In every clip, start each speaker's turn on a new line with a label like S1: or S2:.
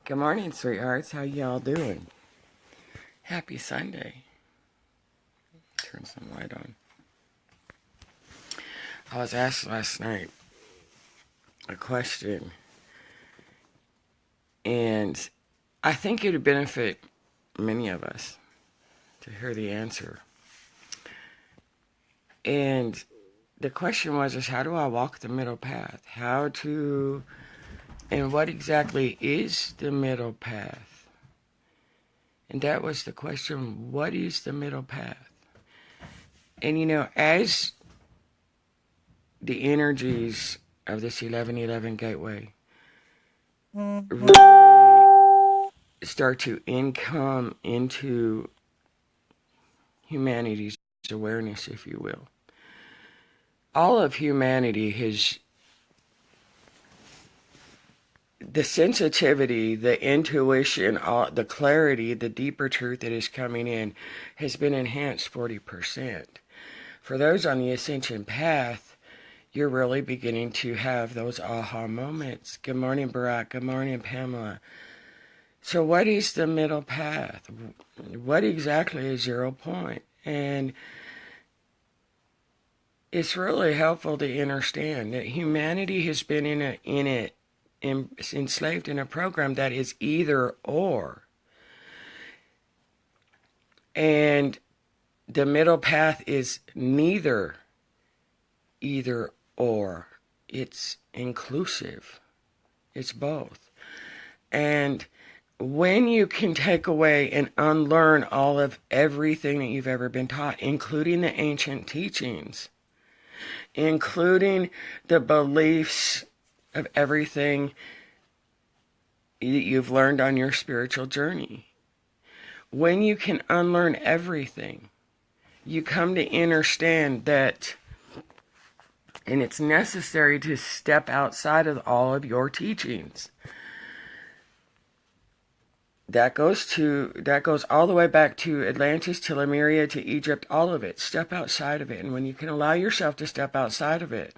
S1: Good morning, sweethearts. How y'all doing? Happy Sunday. Turn some light on. I was asked last night a question, and I think it would benefit many of us to hear the answer. And the question was, how do I walk the middle path? And what exactly is the middle path? And that was the question, what is the middle path? And as the energies of this 1111 gateway really start to come into humanity's awareness, if you will. All of humanity has the sensitivity, the intuition, the clarity, the deeper truth that is coming in has been enhanced 40%. For those on the ascension path, you're really beginning to have those aha moments. Good morning, Barack. Good morning, Pamela. So what is the middle path? What exactly is 0 point? And it's really helpful to understand that humanity has been enslaved in a program that is either or. And the middle path is neither either or. It's inclusive. It's both. And when you can take away and unlearn all of everything that you've ever been taught, including the ancient teachings, including the beliefs of everything that you've learned on your spiritual journey, when you can unlearn everything, you come to understand that, and it's necessary to step outside of all of your teachings. That goes all the way back to Atlantis, to Lemuria, to Egypt, all of it. Step outside of it. And when you can allow yourself to step outside of it,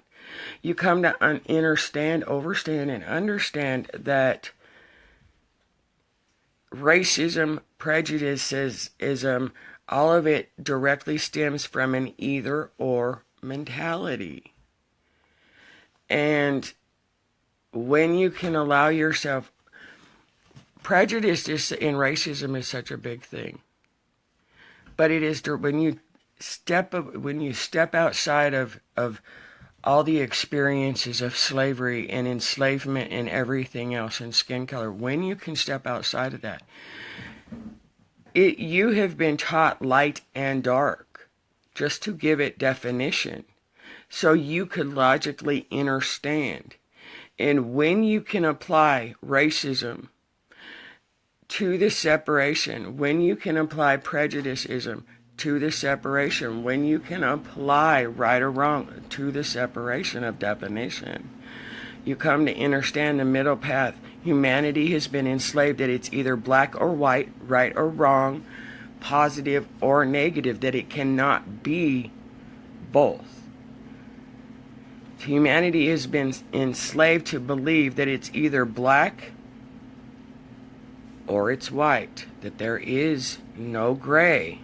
S1: you come to understand, overstand, and understand that racism, prejudicism, all of it directly stems from an either-or mentality. And when you can allow yourself, prejudice and racism is such a big thing, but it is when you step outside of all the experiences of slavery and enslavement and everything else, and skin color. When you can step outside of that, you have been taught light and dark, just to give it definition, so you could logically understand. And when you can apply racism to the separation, when you can apply prejudicism to the separation, when you can apply right or wrong to the separation of definition, you come to understand the middle path. Humanity has been enslaved, that it's either black or white, right or wrong, positive or negative, that it cannot be both. Humanity has been enslaved to believe that it's either black or it's white, that there is no gray.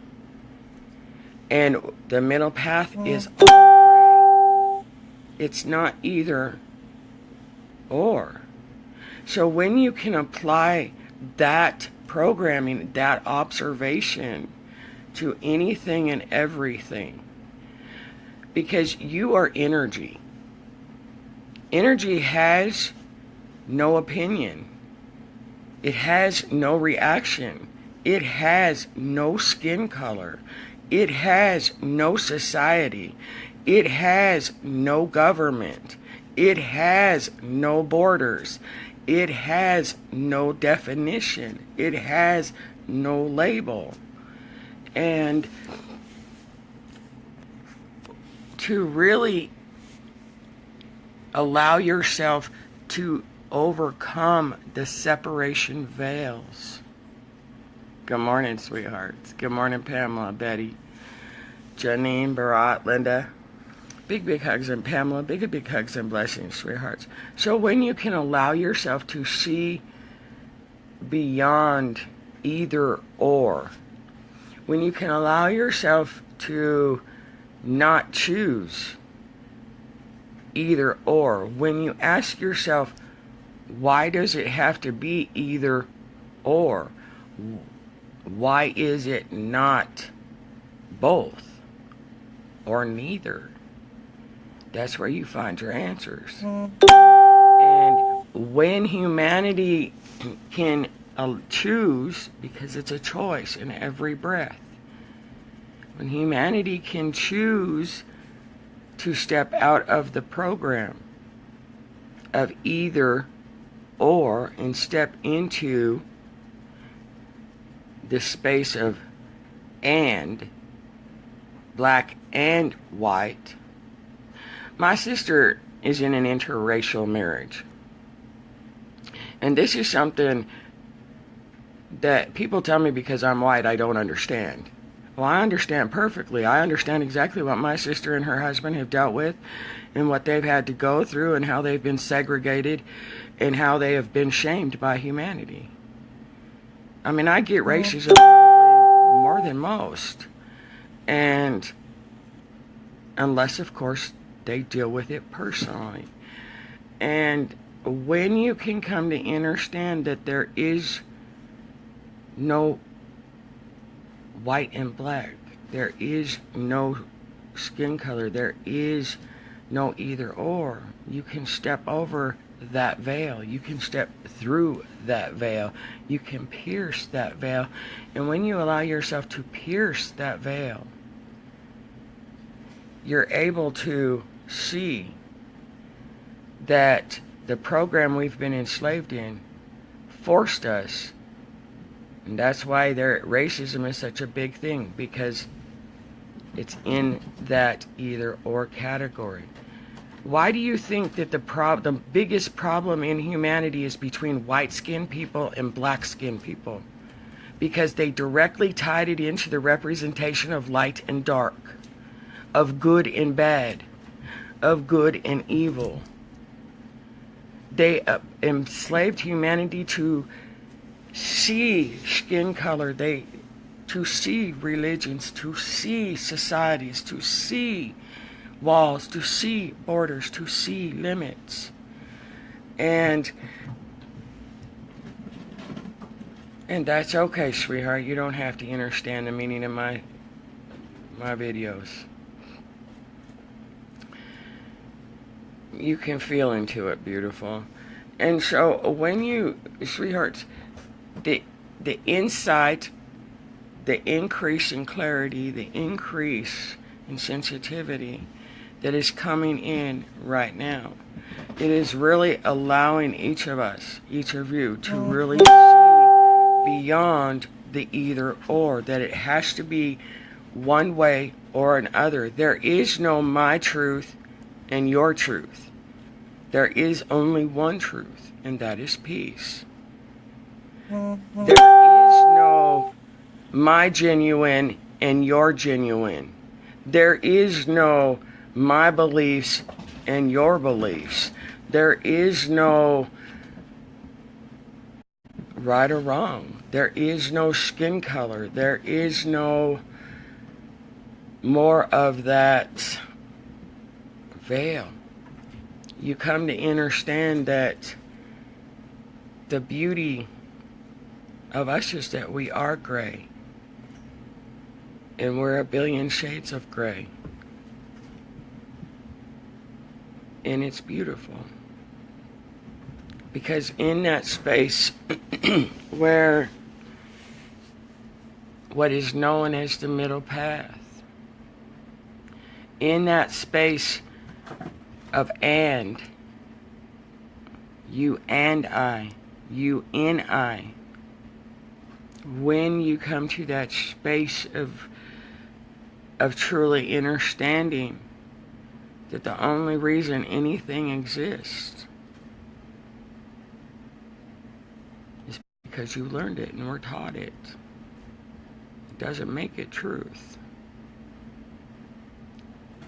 S1: And the middle path is all gray. It's not either or. So when you can apply that programming, that observation to anything and everything, because you are energy. Energy has no opinion. It has no reaction. It has no skin color. It has no society. It has no government. It has no borders. It has no definition. It has no label. And to really allow yourself to overcome the separation veils. Good morning, sweethearts. Good morning, Pamela, Betty, Janine, Barat, Linda. Big hugs, and Pamela. Big hugs and blessings, sweethearts. So when you can allow yourself to see beyond either or, when you can allow yourself to not choose either or, when you ask yourself, why does it have to be either or? Why is it not both or neither? That's where you find your answers. And when humanity can choose, because it's a choice in every breath, when humanity can choose to step out of the program of either or and step into the space of and, black and white. My sister is in an interracial marriage. And this is something that people tell me because I'm white I don't understand. Well, I understand perfectly. I understand exactly what my sister and her husband have dealt with and what they've had to go through and how they've been segregated and how they have been shamed by humanity. I mean, I get racism probably more than most. And unless, of course, they deal with it personally. And when you can come to understand that there is no white and black, there is no skin color, there is no either or, you can step over that veil, you can step through that veil, you can pierce that veil. And when you allow yourself to pierce that veil, you're able to see that the program we've been enslaved in forced us. And that's why racism is such a big thing, because it's in that either or category. Why do you think that the biggest problem in humanity is between white-skinned people and black-skinned people? Because they directly tied it into the representation of light and dark, of good and bad, of good and evil. They enslaved humanity to see skin color, to see religions, to see societies, to see walls, to see borders, to see limits. And that's okay, sweetheart. You don't have to understand the meaning of my videos. You can feel into it, beautiful. And so when you, sweethearts, the insight, the increase in clarity, the increase in sensitivity that is coming in right now, it is really allowing each of us, each of you, to really see beyond the either or, that it has to be one way or another. There is no my truth and your truth. There is only one truth, and that is peace. There is no my genuine and your genuine. There is no my beliefs and your beliefs. There is no right or wrong. There is no skin color. There is no more of that veil. You come to understand that the beauty of us is that we are gray. And we're a billion shades of gray. And it's beautiful. Because in that space where what is known as the middle path, in that space of and, you and I, you and I, when you come to that space of truly understanding that the only reason anything exists is because you learned it and were taught it. It doesn't make it truth.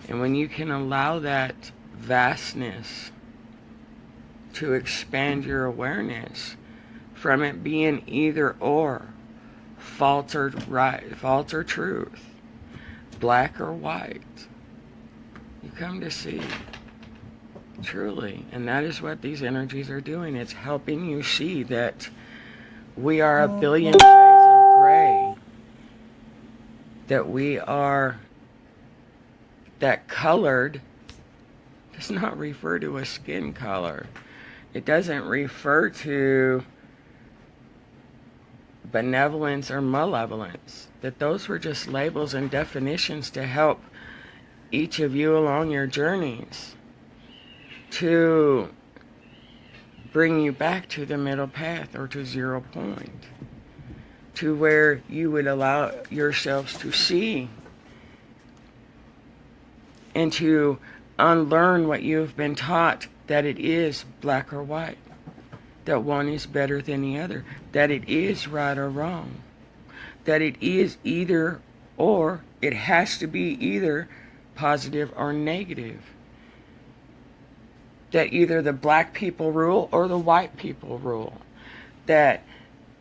S1: And when you can allow that vastness to expand your awareness, from it being either or, false or right, false or truth, black or white. You come to see, truly, and that is what these energies are doing. It's helping you see that we are a billion shades of gray, that we are, that colored does not refer to a skin color. It doesn't refer to benevolence or malevolence. That those were just labels and definitions to help each of you along your journeys, to bring you back to the middle path or to 0 point, to where you would allow yourselves to see and to unlearn what you've been taught, that it is black or white, that one is better than the other, that it is right or wrong, that it is either or, it has to be either positive or negative, that either the black people rule or the white people rule, that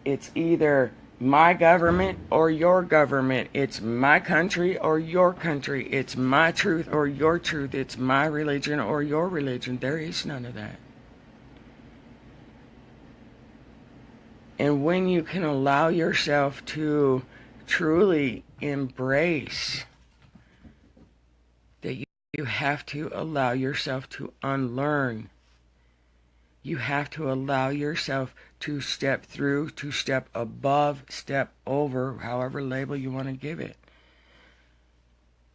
S1: it's either my government or your government, it's my country or your country, it's my truth or your truth, it's my religion or your religion. There is none of that. And when you can allow yourself to truly embrace that, you have to allow yourself to unlearn. You have to allow yourself to step through, to step above, step over, however label you want to give it,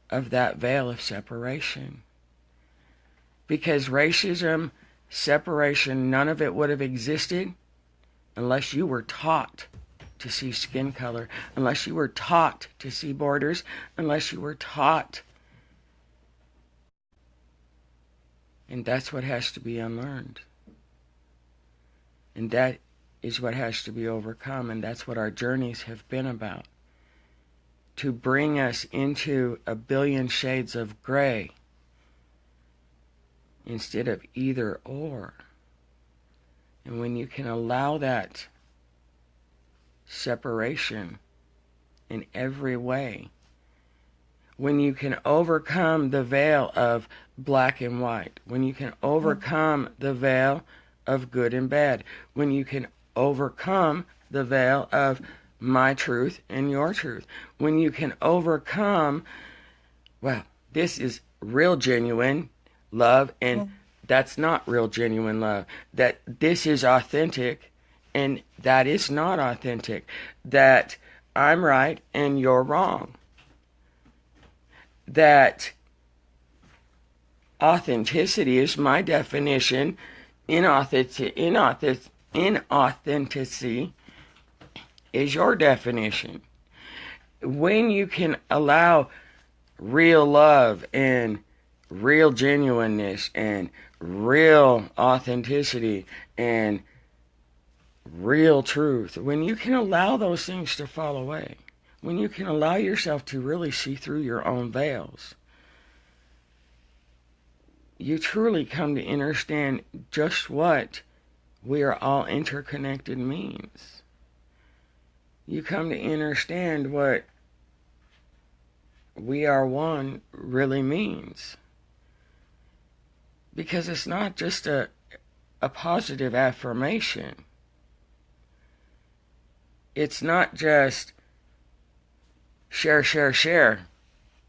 S1: of that veil of separation. Because racism, separation, none of it would have existed unless you were taught to see skin color, unless you were taught to see borders, unless you were taught. And that's what has to be unlearned. And that is what has to be overcome, and that's what our journeys have been about. To bring us into a billion shades of gray instead of either or. And when you can allow that separation in every way, when you can overcome the veil of black and white, when you can overcome the veil of good and bad, when you can overcome the veil of my truth and your truth, when you can overcome, well, this is real genuine love and that's not real genuine love, that this is authentic and that is not authentic, that I'm right and you're wrong, that authenticity is my definition, inauthenticity is your definition. When you can allow real love and real genuineness and real authenticity and real truth, when you can allow those things to fall away, when you can allow yourself to really see through your own veils, you truly come to understand just what we are all interconnected means. You come to understand what we are one really means. Because it's not just a positive affirmation. It's not just share, share, share,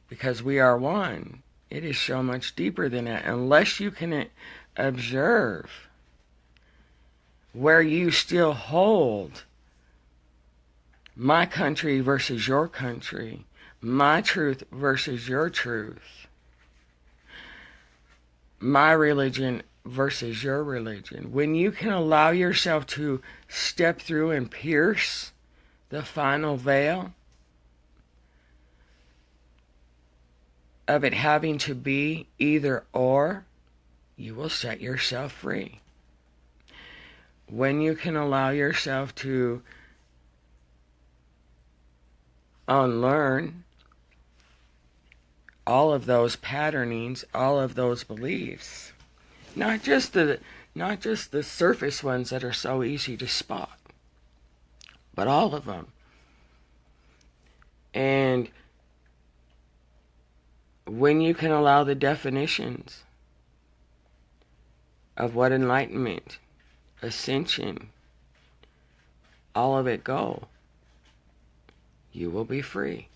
S1: because we are one. It is so much deeper than that. Unless you can observe where you still hold my country versus your country, my truth versus your truth, my religion versus your religion. When you can allow yourself to step through and pierce the final veil of it having to be either or, you will set yourself free. When you can allow yourself to unlearn all of those patternings, all of those beliefs, not just the surface ones that are so easy to spot, but all of them. And when you can allow the definitions of what enlightenment, ascension, all of it go, you will be free.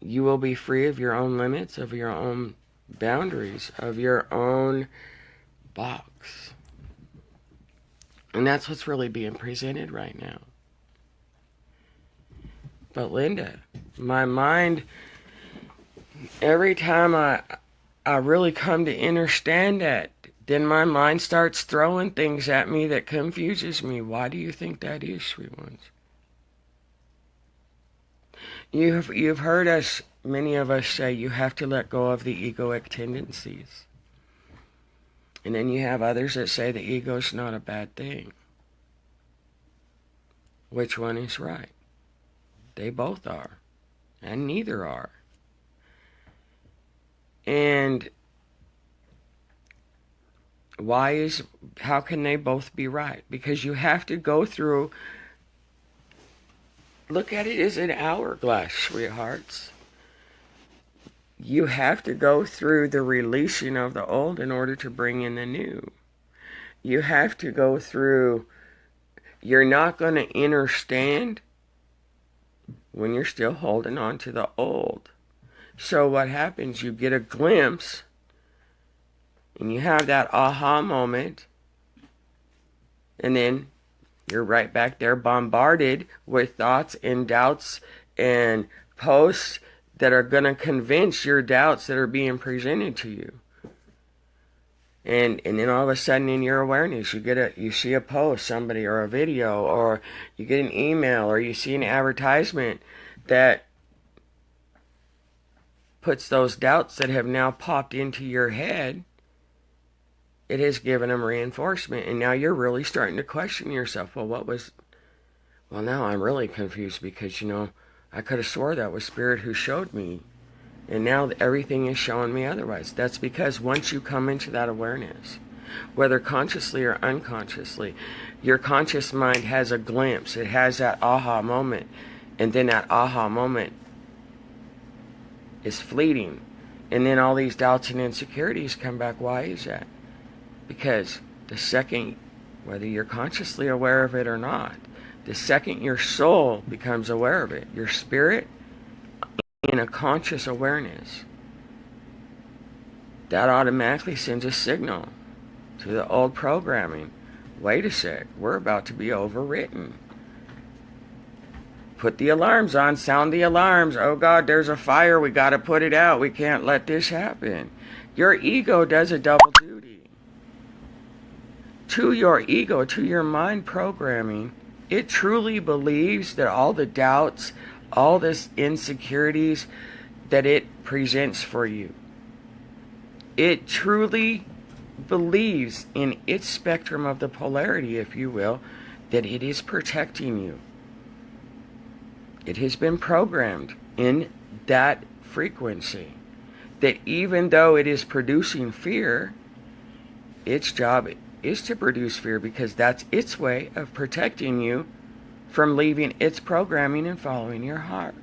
S1: You will be free of your own limits, of your own boundaries, of your own box. And that's what's really being presented right now. But Linda, my mind, every time I really come to understand that, then my mind starts throwing things at me that confuses me. Why do you think that is, sweet ones? You've heard us, many of us say, you have to let go of the egoic tendencies. And then you have others that say the ego's not a bad thing. Which one is right? They both are. And neither are. And how can they both be right? Because you have to go through, look at it as an hourglass, sweethearts. You have to go through the releasing of the old in order to bring in the new. You have to go through, you're not going to understand when you're still holding on to the old. So what happens, you get a glimpse, and you have that aha moment, and then you're right back there bombarded with thoughts and doubts and posts that are going to convince your doubts that are being presented to you. And then all of a sudden in your awareness, you see a post, somebody, or a video, or you get an email, or you see an advertisement that puts those doubts that have now popped into your head. It has given them reinforcement, and now you're really starting to question yourself. Well, now I'm really confused because, I could have swore that was Spirit who showed me, and now everything is showing me otherwise. That's because once you come into that awareness, whether consciously or unconsciously, your conscious mind has a glimpse. It has that aha moment, and then that aha moment is fleeting, and then all these doubts and insecurities come back. Why is that? Because the second, whether you're consciously aware of it or not, the second your soul becomes aware of it, your spirit in a conscious awareness, that automatically sends a signal to the old programming. Wait a sec, we're about to be overwritten. Put the alarms on, sound the alarms. Oh God, there's a fire, we got to put it out. We can't let this happen. Your ego does a double duty. To your ego, to your mind programming, it truly believes that all the doubts, all this insecurities that it presents for you, it truly believes in its spectrum of the polarity, if you will, that it is protecting you. It has been programmed in that frequency, that even though it is producing fear, its job is to produce fear because that's its way of protecting you from leaving its programming and following your heart.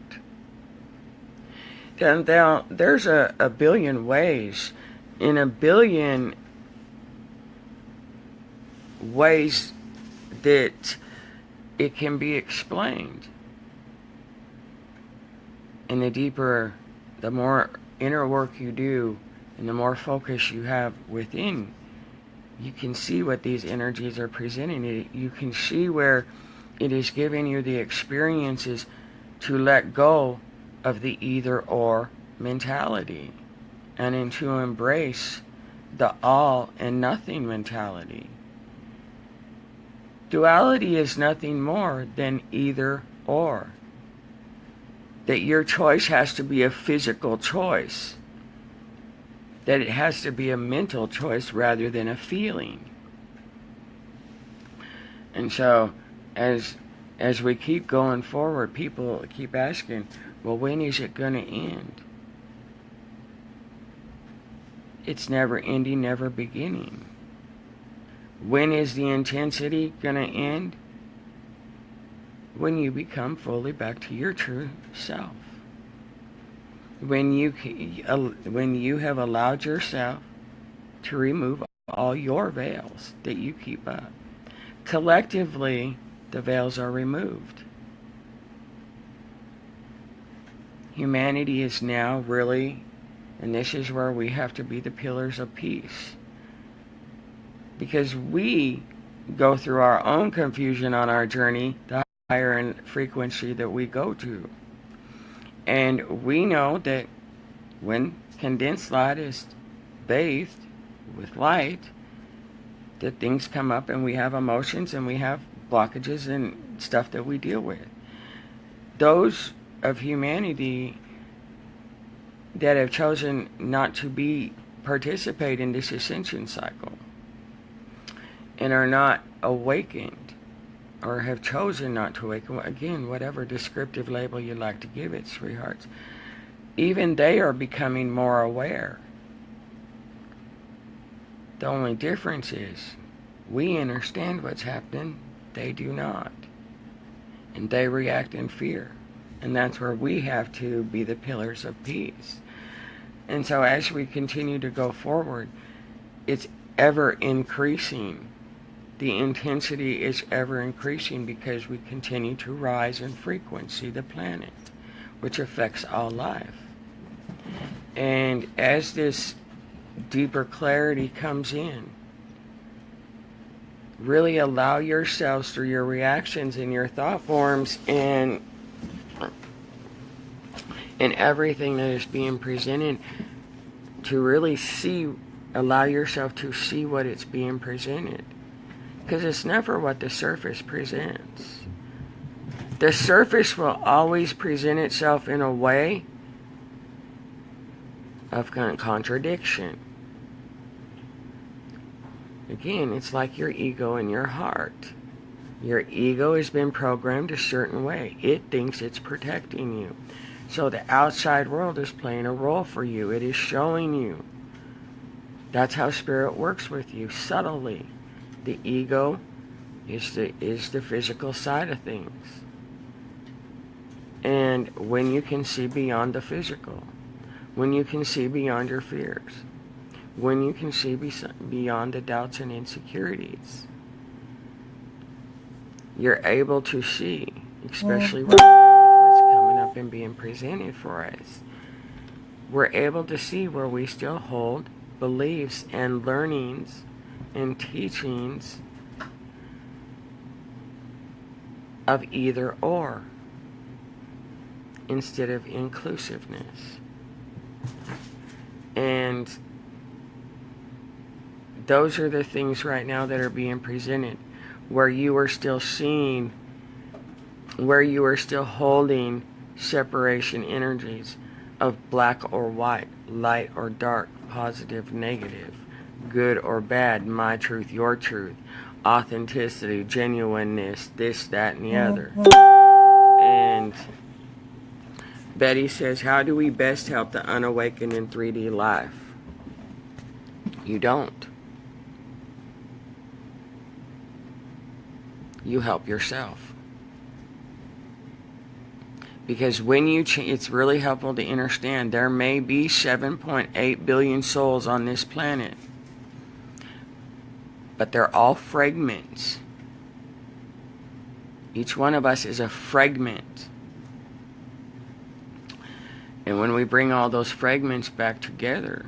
S1: Then there's a billion ways, in a billion ways that it can be explained. And the more inner work you do, and the more focus you have within, you can see what these energies are presenting. You can see where it is giving you the experiences to let go of the either-or mentality and to embrace the all and nothing mentality. Duality is nothing more than either or. That your choice has to be a physical choice. That it has to be a mental choice rather than a feeling. And so, as we keep going forward, people keep asking, well, when is it going to end? It's never ending, never beginning. When is the intensity going to end? when you become fully back to your true self. When you have allowed yourself to remove all your veils that you keep up. Collectively, the veils are removed. Humanity is now really, and this is where we have to be the pillars of peace. Because we go through our own confusion on our journey, the higher in frequency that we go to. And we know that when condensed light is bathed with light, that things come up and we have emotions and we have blockages and stuff that we deal with. Those of humanity that have chosen not to participate in this ascension cycle and are not awakened or have chosen not to awaken, again, whatever descriptive label you like to give it, sweethearts, even they are becoming more aware. The only difference is we understand what's happening, they do not. And they react in fear. And that's where we have to be the pillars of peace. And so as we continue to go forward, it's ever increasing. The intensity is ever increasing because we continue to rise in frequency, the planet, which affects all life. And as this deeper clarity comes in, really allow yourselves through your reactions and your thought forms and everything that is being presented to really allow yourself to see what it's being presented. Because it's never what the surface presents. The surface will always present itself in a way of contradiction. Again, it's like your ego and your heart. Your ego has been programmed a certain way. It thinks it's protecting you. So the outside world is playing a role for you. It is showing you. That's how spirit works with you, subtly. The ego is the physical side of things. And when you can see beyond the physical, when you can see beyond your fears, when you can see beyond the doubts and insecurities, you're able to see, especially right now with what's coming up and being presented for us, we're able to see where we still hold beliefs and learnings and teachings of either or instead of inclusiveness. And those are the things right now that are being presented, where you are still seeing, where you are still holding separation energies of black or white, light or dark, positive, negative, good or bad, my truth, your truth, authenticity, genuineness, this, that, and the other. And Betty says, how do we best help the unawakened in 3D life? You don't. You help yourself. Because when you it's really helpful to understand there may be 7.8 billion souls on this planet, but they're all fragments. Each one of us is a fragment. And when we bring all those fragments back together,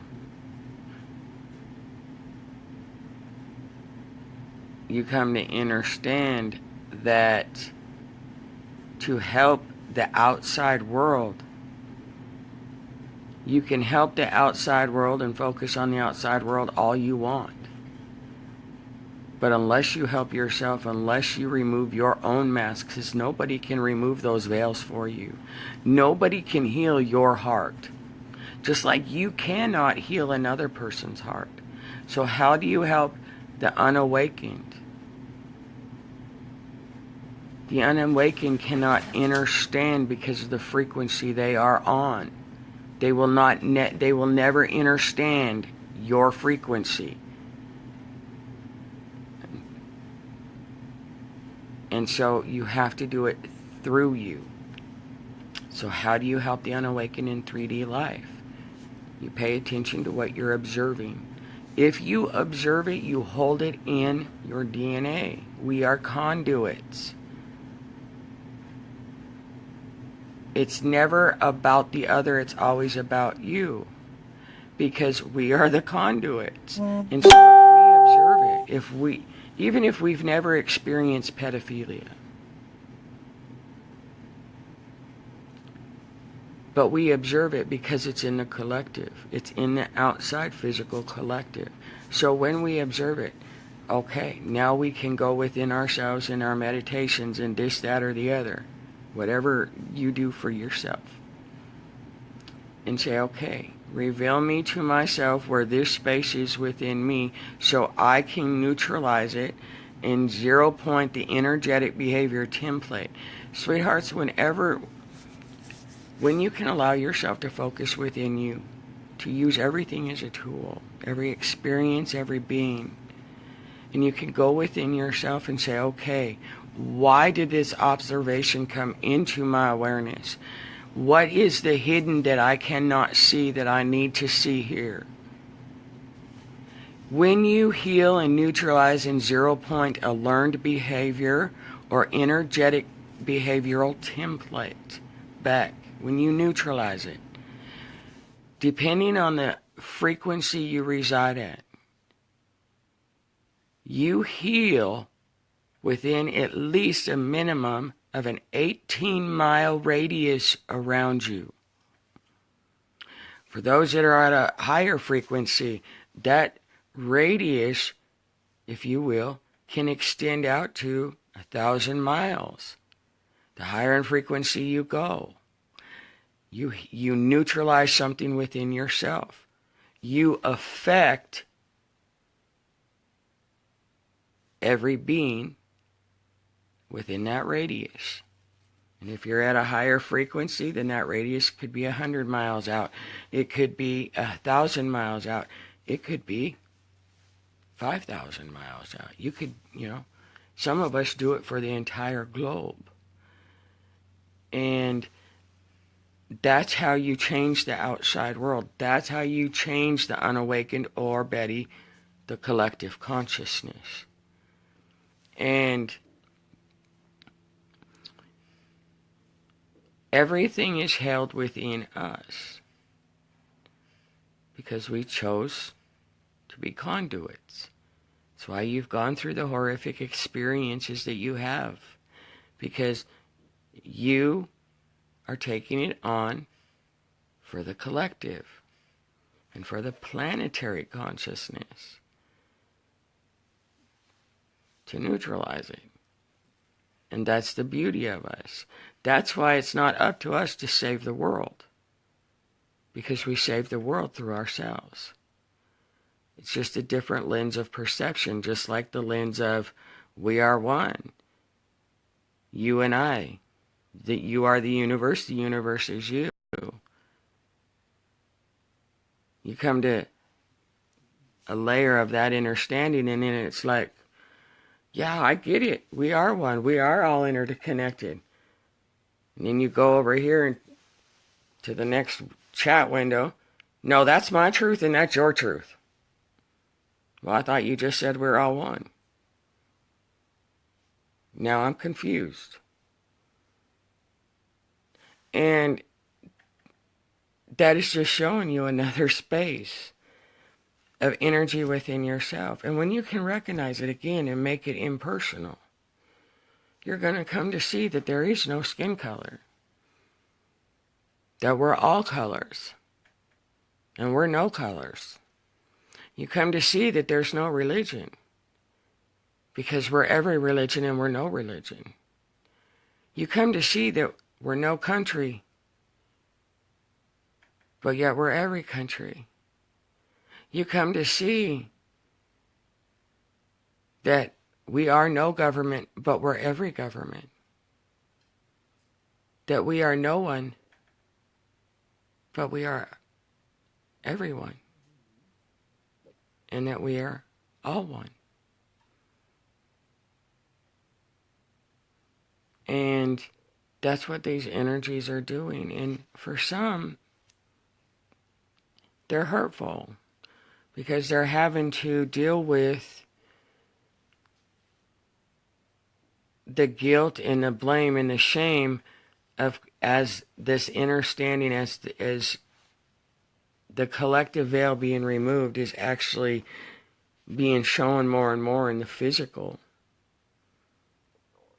S1: you come to understand that to help the outside world, you can help the outside world and focus on the outside world all you want. But unless you help yourself, unless you remove your own masks, because nobody can remove those veils for you. Nobody can heal your heart. Just like you cannot heal another person's heart. So how do you help the unawakened? The unawakened cannot understand because of the frequency they are on. They will not. They will never understand your frequency. And so you have to do it through you. So how do you help the unawakened in 3D life? You pay attention to what you're observing. If you observe it, you hold it in your DNA. We are conduits. It's never about the other, it's always about you. Because we are the conduits. And so if we observe it, even if we've never experienced pedophilia, but we observe it because it's in the collective. It's in the outside physical collective. So when we observe it, okay, now we can go within ourselves in our meditations and this, that, or the other. Whatever you do for yourself. And say, okay, reveal me to myself where this space is within me so I can neutralize it and 0 point the energetic behavior template. Sweethearts, when you can allow yourself to focus within you, to use everything as a tool, every experience, every being, and you can go within yourself and say, okay, why did this observation come into my awareness? What is the hidden that I cannot see that I need to see here? When you heal and neutralize and 0 point a learned behavior or energetic behavioral template back, when you neutralize it, depending on the frequency you reside at, you heal within at least a minimum of an 18-mile radius around you. For those that are at a higher frequency, that radius, if you will, can extend out to 1,000 miles. The higher in frequency you go, you neutralize something within yourself. You affect every being within that radius. And if you're at a higher frequency, then that radius could be 100 miles out. It could be 1,000 miles out. It could be 5,000 miles out. You could, some of us do it for the entire globe. And that's how you change the outside world. That's how you change the unawakened, or Betty, the collective consciousness. And everything is held within us because we chose to be conduits. That's why you've gone through the horrific experiences that you have, because you are taking it on for the collective and for the planetary consciousness to neutralize it. And that's the beauty of us. That's why it's not up to us to save the world, because we save the world through ourselves. It's just a different lens of perception, just like the lens of we are one. You and I. That you are the universe is you. You come to a layer of that understanding, and then it's like, yeah, I get it. We are one. We are all interconnected. And then you go over here and to the next chat window. No, that's my truth and that's your truth. Well, I thought you just said we're all one. Now I'm confused. And that is just showing you another space of energy within yourself. And when you can recognize it again and make it impersonal, you're going to come to see that there is no skin color. That we're all colors. And we're no colors. You come to see that there's no religion. Because we're every religion and we're no religion. You come to see that we're no country, but yet we're every country. You come to see that we are no government, but we're every government. That we are no one, but we are everyone. And that we are all one. And That's what these energies are doing. And for some, they're hurtful because they're having to deal with the guilt and the blame and the shame of, as this inner standing, as the collective veil being removed is actually being shown more and more in the physical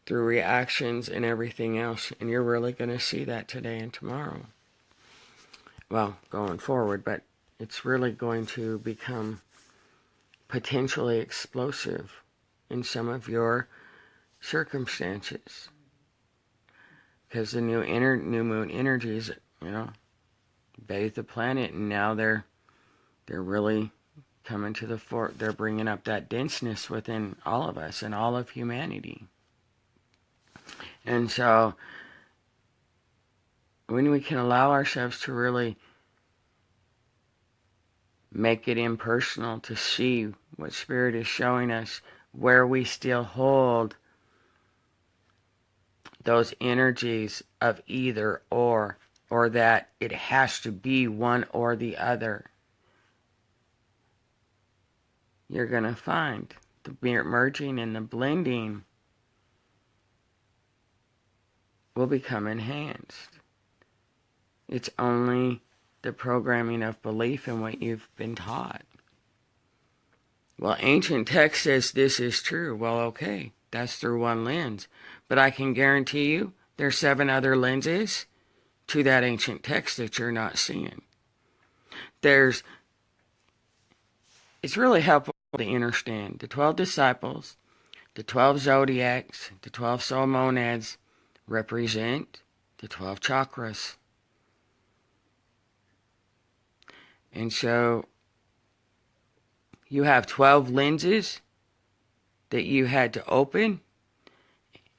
S1: through reactions and everything else. And you're really going to see that today and tomorrow. Well, going forward, but it's really going to become potentially explosive in some of your circumstances. Because the new moon energies, bathe the planet, and now they're really coming to the fore. They're bringing up that denseness within all of us and all of humanity. And so, when we can allow ourselves to really make it impersonal, to see what Spirit is showing us, where we still hold those energies of either or that it has to be one or the other, you're going to find the merging and the blending will become enhanced. It's only the programming of belief in what you've been taught. Well, ancient text says this is true. Well, okay, that's through one lens. But I can guarantee you there's 7 other lenses to that ancient text that you're not seeing. It's really helpful to understand the 12 disciples, the 12 zodiacs, the 12 soul monads represent the 12 chakras. And so you have 12 lenses that you had to open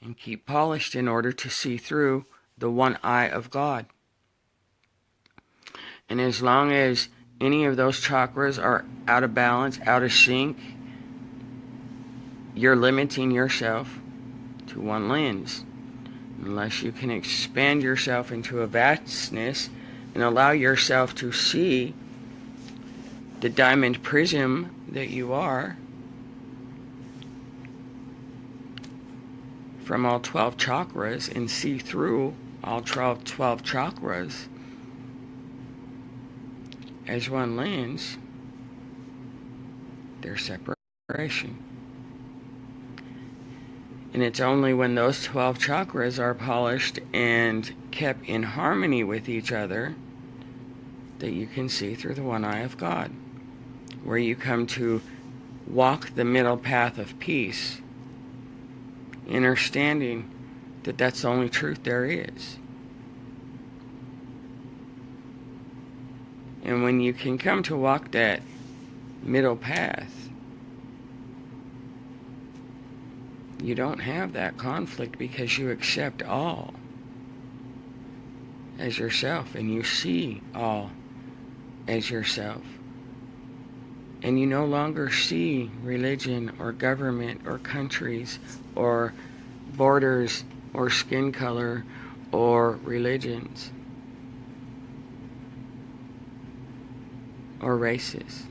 S1: and keep polished in order to see through the one eye of God. And as long as any of those chakras are out of balance, out of sync, you're limiting yourself to one lens. Unless you can expand yourself into a vastness and allow yourself to see the diamond prism that you are from all 12 chakras and see through all 12 chakras as one lens, there's separation. And it's only when those 12 chakras are polished and kept in harmony with each other that you can see through the one eye of God, where you come to walk the middle path of peace, understanding that that's the only truth there is. And when you can come to walk that middle path, you don't have that conflict because you accept all as yourself and you see all as yourself. And you no longer see religion or government or countries or borders or skin color or religions or races.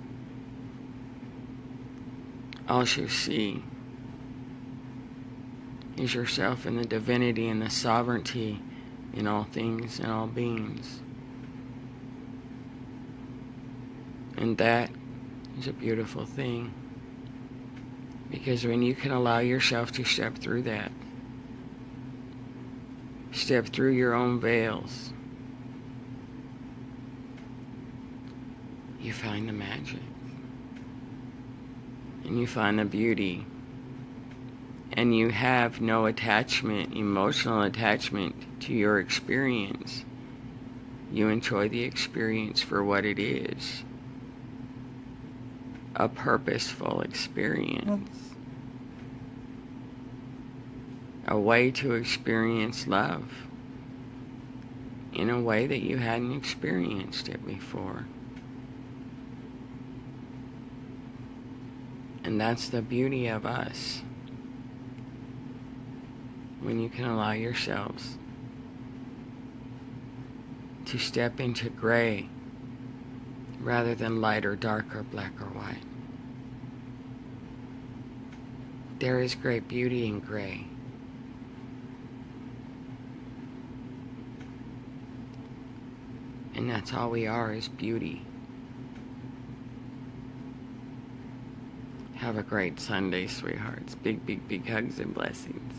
S1: All you see is yourself and the divinity and the sovereignty in all things and all beings. And that is a beautiful thing. Because when you can allow yourself to step through that, step through your own veils, you find the magic. And you find the beauty. And you have no attachment, emotional attachment to your experience. You enjoy the experience for what it is. A purposeful experience. A way to experience love in a way that you hadn't experienced it before. And that's the beauty of us. When you can allow yourselves to step into gray rather than light or dark or black or white. There is great beauty in gray. And that's all we are, is beauty. Have a great Sunday, sweethearts. Big, big, big hugs and blessings.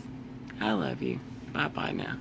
S1: I love you. Bye-bye now.